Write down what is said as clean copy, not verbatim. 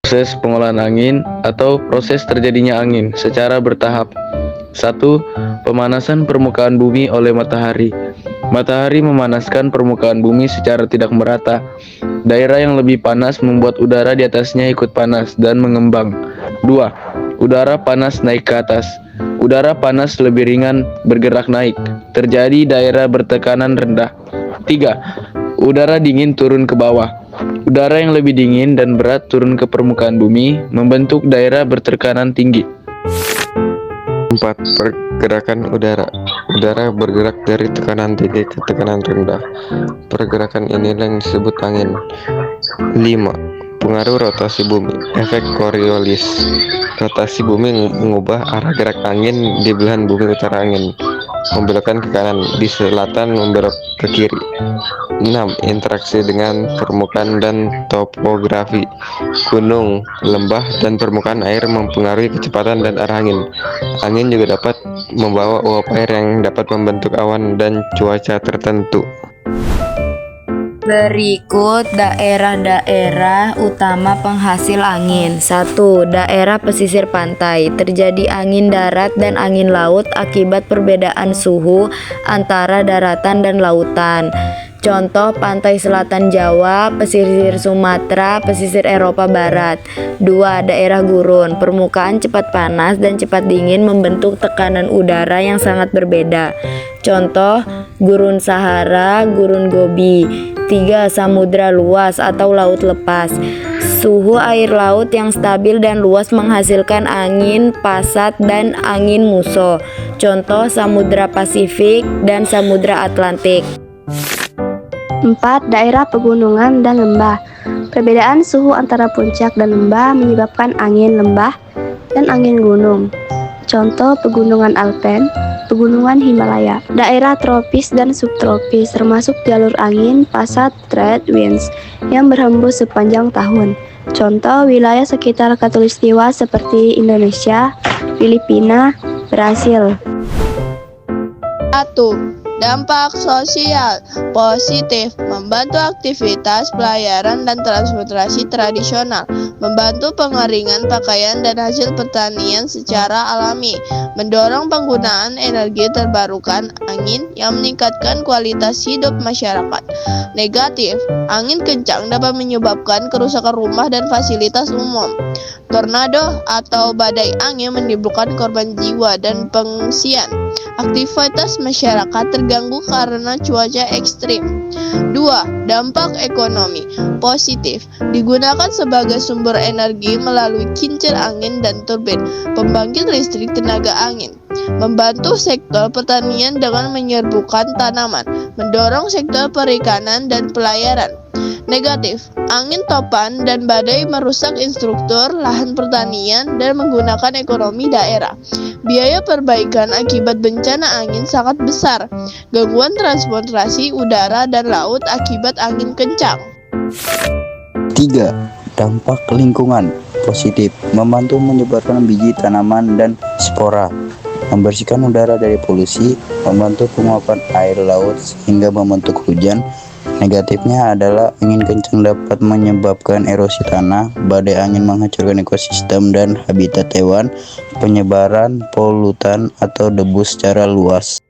Proses pengolahan angin atau proses terjadinya angin secara bertahap. 1. Pemanasan permukaan bumi oleh matahari. Matahari memanaskan permukaan bumi secara tidak merata. Daerah yang lebih panas membuat udara di atasnya ikut panas dan mengembang. 2. Udara panas naik ke atas. Udara panas lebih ringan bergerak naik. Terjadi daerah bertekanan rendah. 3. Udara dingin turun ke bawah. Udara yang lebih dingin dan berat turun ke permukaan bumi, membentuk daerah bertekanan tinggi. 4. Pergerakan udara. Udara bergerak dari tekanan tinggi ke tekanan rendah. Pergerakan inilah yang disebut angin. 5. Pengaruh rotasi bumi. Efek Coriolis. Rotasi bumi mengubah arah gerak angin di belahan bumi. Utara angin membelokkan ke kanan, di selatan membelok ke kiri. 6. Interaksi dengan permukaan dan topografi. Gunung, lembah, dan permukaan air mempengaruhi kecepatan dan arah angin. Angin juga dapat membawa uap air yang dapat membentuk awan dan cuaca tertentu. Berikut daerah-daerah utama penghasil angin. 1. Daerah pesisir pantai. Terjadi angin darat dan angin laut akibat perbedaan suhu antara daratan dan lautan. Contoh pantai selatan Jawa, pesisir Sumatera, pesisir Eropa Barat. 2. Daerah gurun. Permukaan cepat panas dan cepat dingin membentuk tekanan udara yang sangat berbeda. Contoh gurun Sahara, gurun Gobi. 3. Samudra luas atau laut lepas. Suhu air laut yang stabil dan luas menghasilkan angin pasat dan angin muso. Contoh Samudra Pasifik dan Samudra Atlantik. 4. Daerah pegunungan dan lembah. Perbedaan suhu antara puncak dan lembah menyebabkan angin lembah dan angin gunung. Contoh pegunungan Alpen, pegunungan Himalaya. Daerah tropis dan subtropis termasuk jalur angin passat trade winds yang berhembus sepanjang tahun. Contoh wilayah sekitar khatulistiwa seperti Indonesia, Filipina, Brasil. 1. Dampak sosial positif, membantu aktivitas pelayaran dan transportasi tradisional, membantu pengeringan pakaian dan hasil pertanian secara alami, mendorong penggunaan energi terbarukan angin yang meningkatkan kualitas hidup masyarakat. Negatif, angin kencang dapat menyebabkan kerusakan rumah dan fasilitas umum. Tornado atau badai angin menimbulkan korban jiwa dan pengungsian. Aktivitas masyarakat terganggu karena cuaca ekstrim. 2. Dampak ekonomi positif, digunakan sebagai sumber energi melalui kincir angin dan turbin pembangkit listrik tenaga angin, membantu sektor pertanian dengan menyerbukan tanaman, mendorong sektor perikanan dan pelayaran. Negatif, angin topan dan badai merusak infrastruktur lahan pertanian dan menggunakan ekonomi daerah. Biaya perbaikan akibat bencana angin sangat besar. Gangguan transportasi udara dan laut akibat angin kencang. 3. Dampak lingkungan positif, membantu menyebarkan biji tanaman dan spora, membersihkan udara dari polusi, membantu penguapan air laut sehingga membentuk hujan. Negatifnya adalah angin kencang dapat menyebabkan erosi tanah, badai angin menghancurkan ekosistem dan habitat hewan, penyebaran polutan atau debu secara luas.